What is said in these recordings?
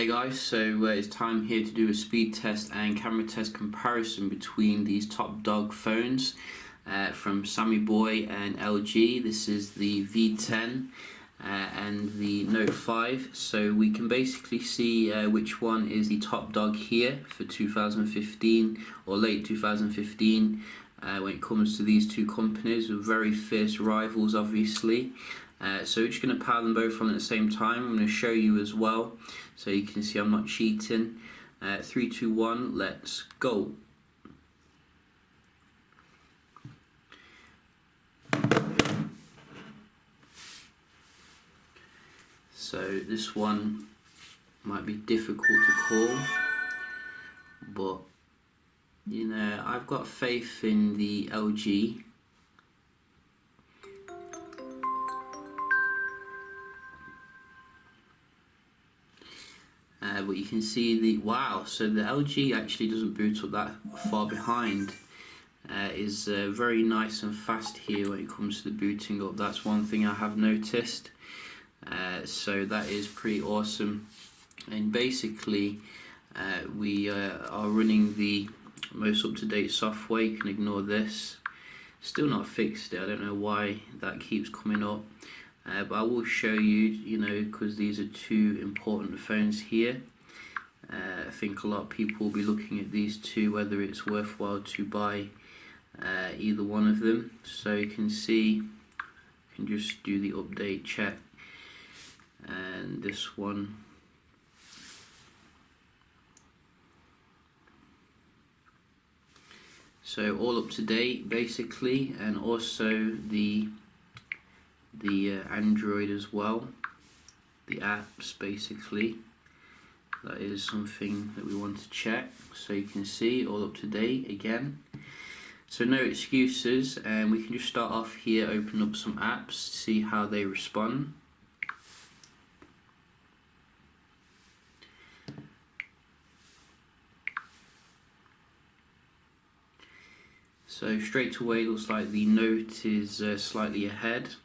Hey guys, so it's time here to do a speed test and camera test comparison between these top dog phones from Sammy Boy and LG. This is the V10 and the Note 5. So we can basically see which one is the top dog here for 2015 or late 2015 when it comes to these two companies. With very fierce rivals, obviously. So we're just going to power them both on at the same time. I'm going to show you as well, so you can see I'm not cheating. 3, 2, 1, let's go. So this one might be difficult to call, but you know, I've got faith in the LG. But you can see so the LG actually doesn't boot up that far behind. Is very nice and fast here when it comes to the booting up. That's one thing I have noticed. So that is pretty awesome. And basically we are running the most up-to-date software. You can ignore this. Still not fixed it. I don't know why that keeps coming up. But I will show you, because these are two important phones here. I think a lot of people will be looking at these two, whether it's worthwhile to buy either one of them. So you can see, you can just do the update check, and this one. So all up to date basically, and also the Android as well, the apps basically. That is something that we want to check. So you can see all up to date again. So no excuses, and we can just start off here, open up some apps, see how they respond. So straight away looks like the Note is slightly ahead,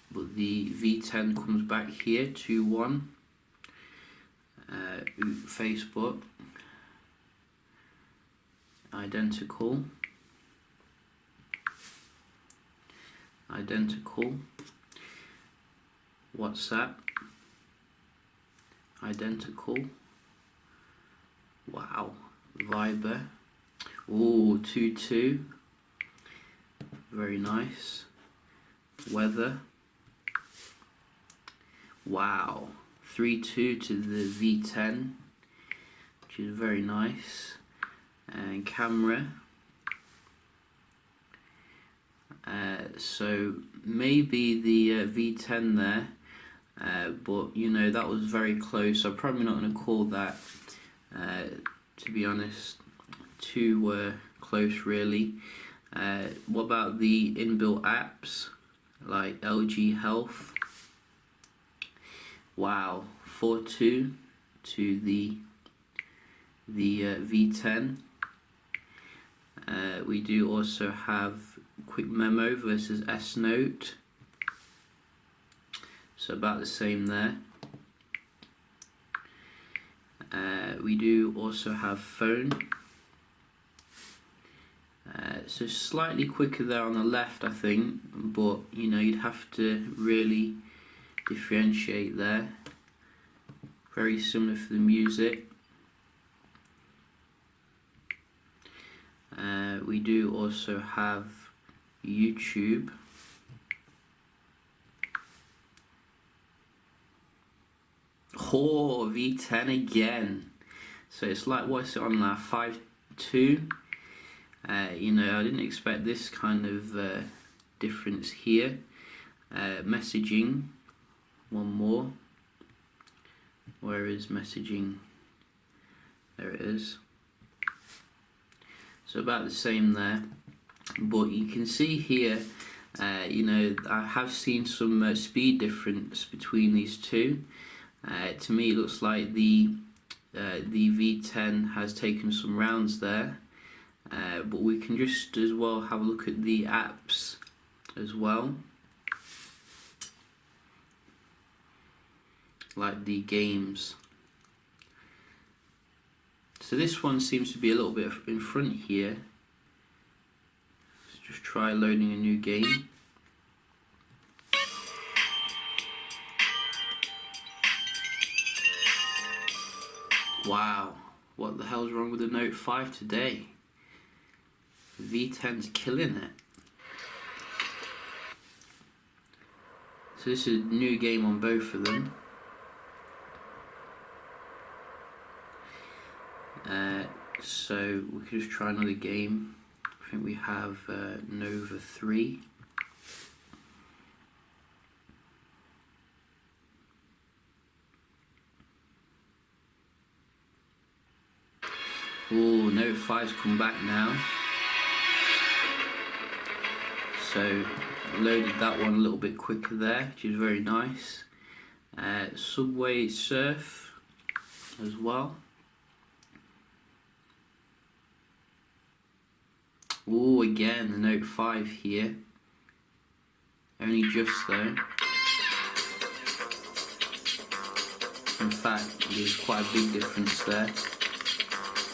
but the V10 comes back here 2-1. Facebook, identical. WhatsApp, identical. Wow. Viber, ooh, 2-2, very nice. Weather, wow, 3-2 to the V10, which is very nice. And camera, so maybe the V10 there, but that was very close. I'm probably not going to call that, to be honest, too close really. What about the inbuilt apps like LG Health? Wow, 4-2 to the V10. We do also have Quick Memo versus S Note, so about the same there. We do also have Phone, so slightly quicker there on the left, I think, but you'd have to really differentiate there. Very similar for the music. We do also have YouTube. Oh, V10 again. So it's like, what's it on now? 5-2. I didn't expect this kind of difference here. Messaging, one more. Where is messaging? There it is. So about the same there, but you can see here, I have seen some speed difference between these two. To me, it looks like the V10 has taken some rounds there, but we can just as well have a look at the apps as well. like the games. So this one seems to be a little bit in front here. Let's just try loading a new game. Wow, what the hell's wrong with the Note 5 today? V10's killing it. So this is a new game on both of them. So we can just try another game. I think we have Nova 3. Oh, Note 5's come back now. So loaded that one a little bit quicker there, which is very nice. Subway Surf as well. Oh, again the Note 5 here. Only just though. In fact, there's quite a big difference there.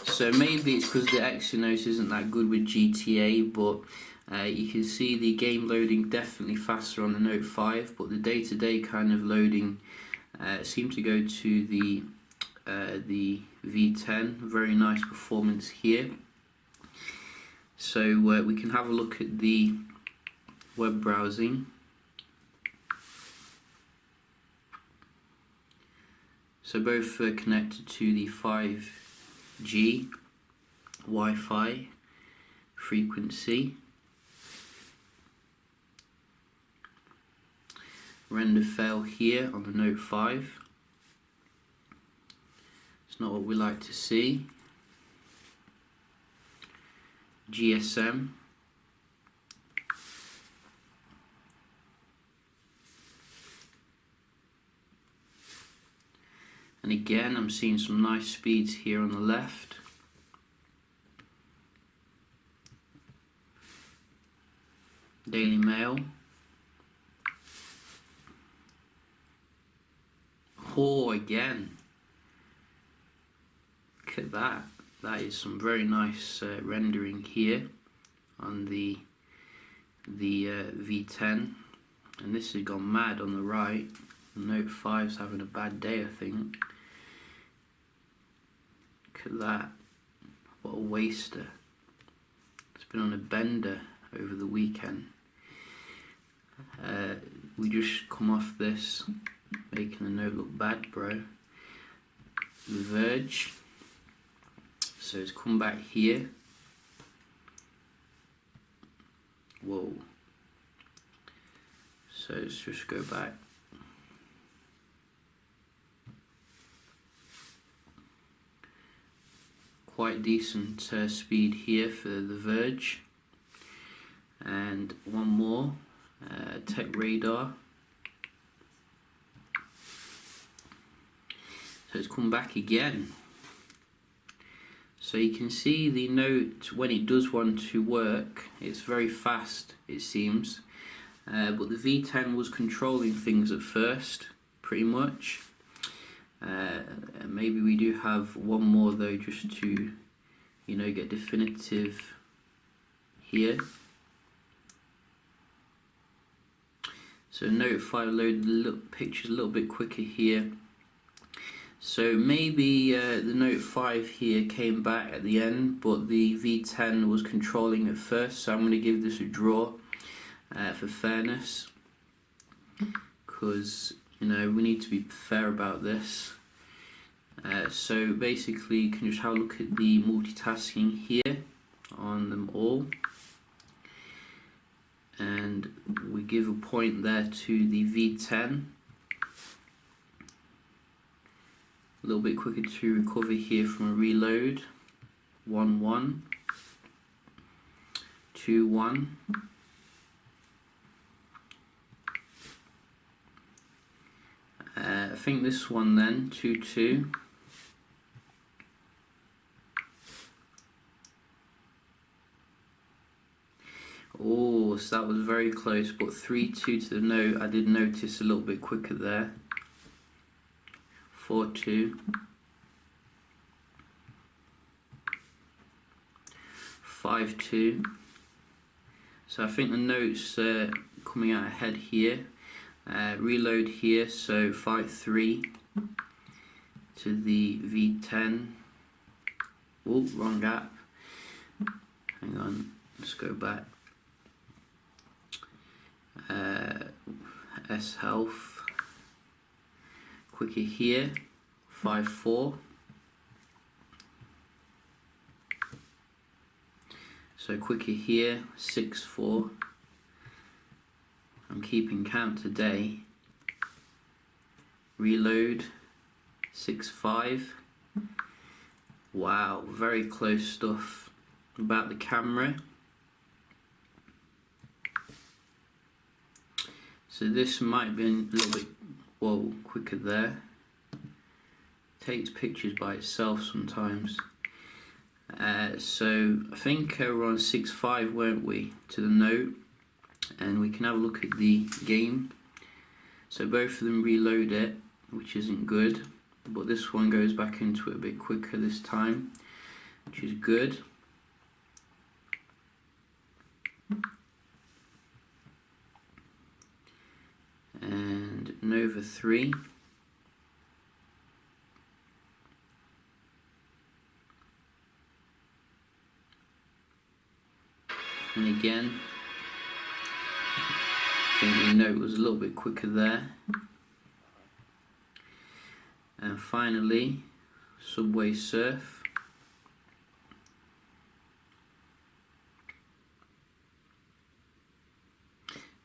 So maybe it's because the Exynos isn't that good with GTA, but you can see the game loading definitely faster on the Note 5, but the day-to-day kind of loading seemed to go to the V10. Very nice performance here. So we can have a look at the web browsing. So both are connected to the 5G Wi-Fi frequency. Render fail here on the Note 5. It's not what we like to see. GSM. And again, I'm seeing some nice speeds here on the left. Daily Mail. Oh, again. Look at that. That is some very nice rendering here on the V10. And this has gone mad on the right. The Note 5's having a bad day, I think. Look at that. What a waster. It's been on a bender over the weekend. We just come off this, making the Note look bad, bro. The Verge. So it's come back here. Whoa. So let's just go back. Quite decent speed here for the Verge. And one more, Tech Radar. So it's come back again. So you can see the Note, when it does want to work, it's very fast, it seems. But the V10 was controlling things at first, pretty much. Maybe we do have one more though, just to, you know, get definitive here. So Note 5 loaded the pictures a little bit quicker here. So maybe the Note 5 here came back at the end, but the V10 was controlling at first, so I'm going to give this a draw for fairness, because, you know, we need to be fair about this. So basically you can just have a look at the multitasking here on them all, and we give a point there to the V10. A little bit quicker to recover here from a reload. 1-1, 2-1. I think this one then, 2-2. Oh, so that was very close, but 3-2 to the Note. I did notice a little bit quicker there. 4.2, 5.2. So I think the note's coming out ahead here. Reload here, so 5.3 to the V10. Oh, wrong gap. Hang on, let's go back. S Health. Quicker here, 5.4. So quicker here, 6.4. I'm keeping count today. Reload, 6.5. Wow, very close stuff about the camera. So this might be a little bit, whoa, quicker there. Takes pictures by itself sometimes. So I think we're on 6.5, weren't we, to the note, and we can have a look at the game. So both of them reload it, which isn't good, but this one goes back into it a bit quicker this time, which is good. And Nova 3. And again, I think the note was a little bit quicker there. And finally, Subway Surf.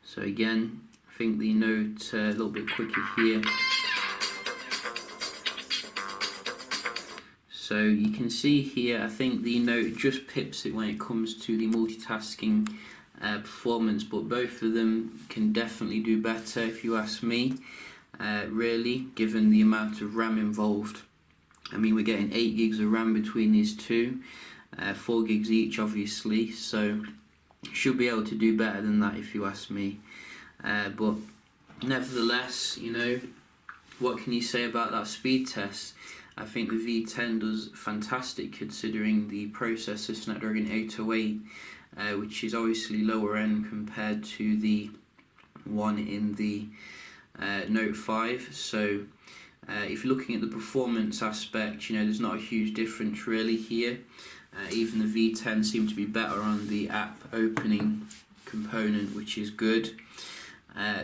So again, I think the note a little bit quicker here. So you can see here, I think the note just pips it when it comes to the multitasking performance, but both of them can definitely do better if you ask me, really, given the amount of RAM involved. I mean, we're getting 8 gigs of RAM between these two, 4 gigs each obviously, so should be able to do better than that if you ask me. But nevertheless, you know, what can you say about that speed test? I think the V10 does fantastic considering the processor Snapdragon 808, which is obviously lower end compared to the one in the Note 5. So if you're looking at the performance aspect, you know, there's not a huge difference really here. Even the V10 seemed to be better on the app opening component, which is good.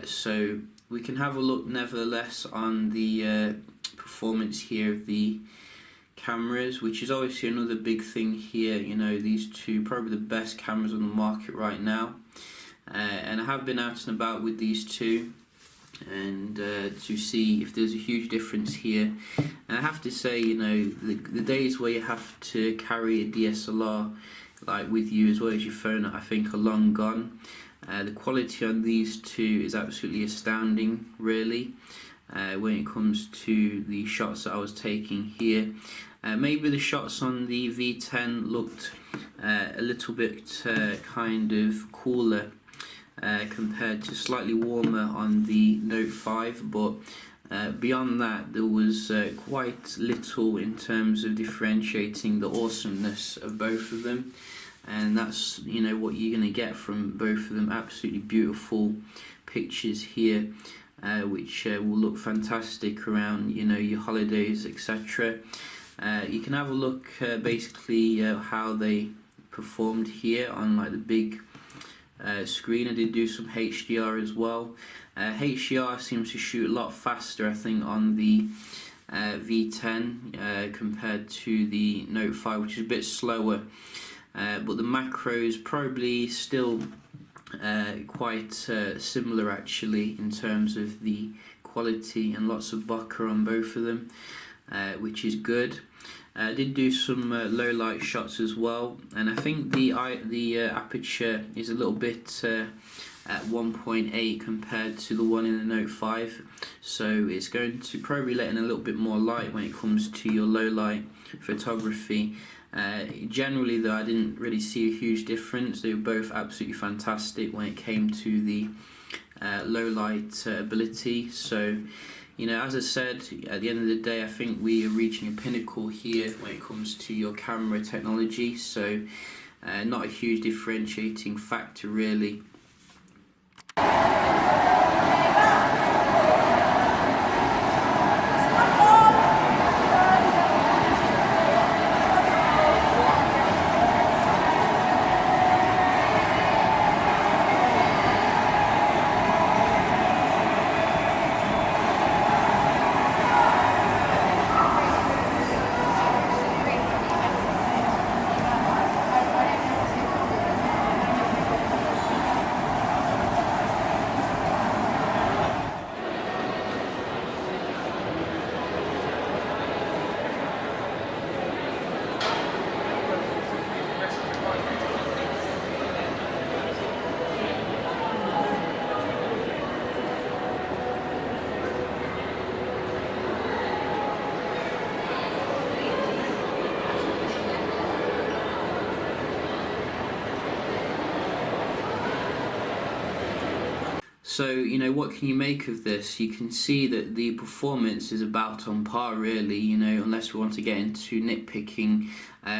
So we can have a look nevertheless on the performance here of the cameras, which is obviously another big thing here. You know, these two probably the best cameras on the market right now, and I have been out and about with these two, and to see if there's a huge difference here. And I have to say, you know, the days where you have to carry a DSLR like with you as well as your phone, I think are long gone. The quality on these two is absolutely astounding, really, when it comes to the shots that I was taking here. Maybe the shots on the V10 looked a little bit kind of cooler compared to slightly warmer on the Note 5, but beyond that there was quite little in terms of differentiating the awesomeness of both of them. And that's, you know, what you're going to get from both of them. Absolutely beautiful pictures here, which will look fantastic around, you know, your holidays, etc. You can have a look basically how they performed here on like the big screen. I did do some HDR as well. HDR seems to shoot a lot faster, I think, on the V10 compared to the Note 5, which is a bit slower. But the macros probably still quite similar actually in terms of the quality, and lots of bokeh on both of them, which is good. I did do some low light shots as well, and I think the aperture is a little bit at 1.8 compared to the one in the Note 5, so it's going to probably let in a little bit more light when it comes to your low light photography. Generally though, I didn't really see a huge difference. They were both absolutely fantastic when it came to the low light ability. So you know, as I said, at the end of the day, I think we are reaching a pinnacle here when it comes to your camera technology. So not a huge differentiating factor really. So, you know, what can you make of this? You can see that the performance is about on par really, you know, unless we want to get into nitpicking.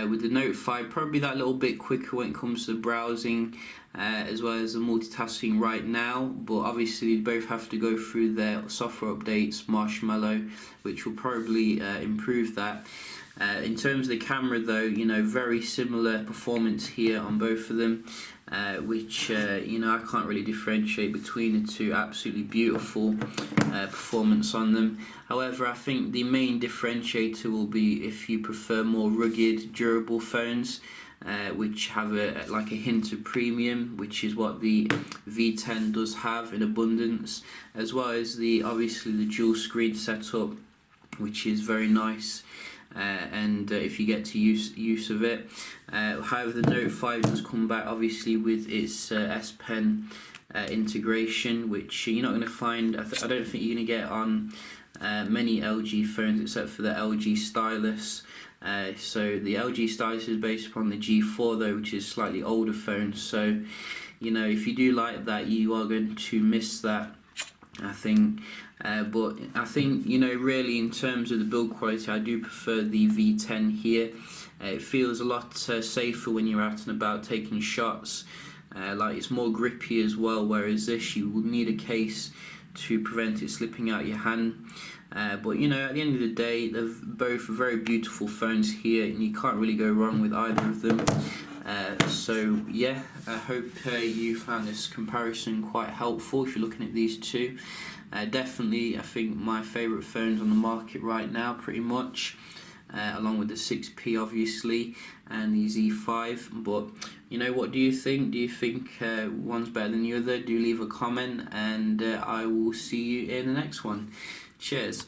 With the Note 5, probably that little bit quicker when it comes to browsing as well as the multitasking right now, but obviously they both have to go through their software updates, Marshmallow, which will probably improve that. In terms of the camera though, you know, very similar performance here on both of them, which you know, I can't really differentiate between the two. Absolutely beautiful performance on them. However, I think the main differentiator will be if you prefer more rugged, durable phones, which have like a hint of premium, which is what the V10 does have in abundance, as well as obviously the dual screen setup, which is very nice. And if you get to use of it. However, the Note 5 does come back obviously with its S Pen integration, which you're not going to find. I don't think you're going to get on many LG phones except for the LG Stylus. So the LG Stylus is based upon the G4 though, which is a slightly older phone. So you know, if you do like that, you are going to miss that, I think. But I think, you know, really in terms of the build quality, I do prefer the V10 here. It feels a lot safer when you're out and about taking shots. Like, it's more grippy as well, whereas this you will need a case to prevent it slipping out your hand. But you know, at the end of the day, they're both very beautiful phones here, and you can't really go wrong with either of them. So yeah, I hope you found this comparison quite helpful if you're looking at these two. Definitely, I think my favourite phones on the market right now, pretty much, along with the 6P obviously, and the Z5. But you know, what do you think? Do you think one's better than the other? Do leave a comment, and I will see you in the next one. Cheers.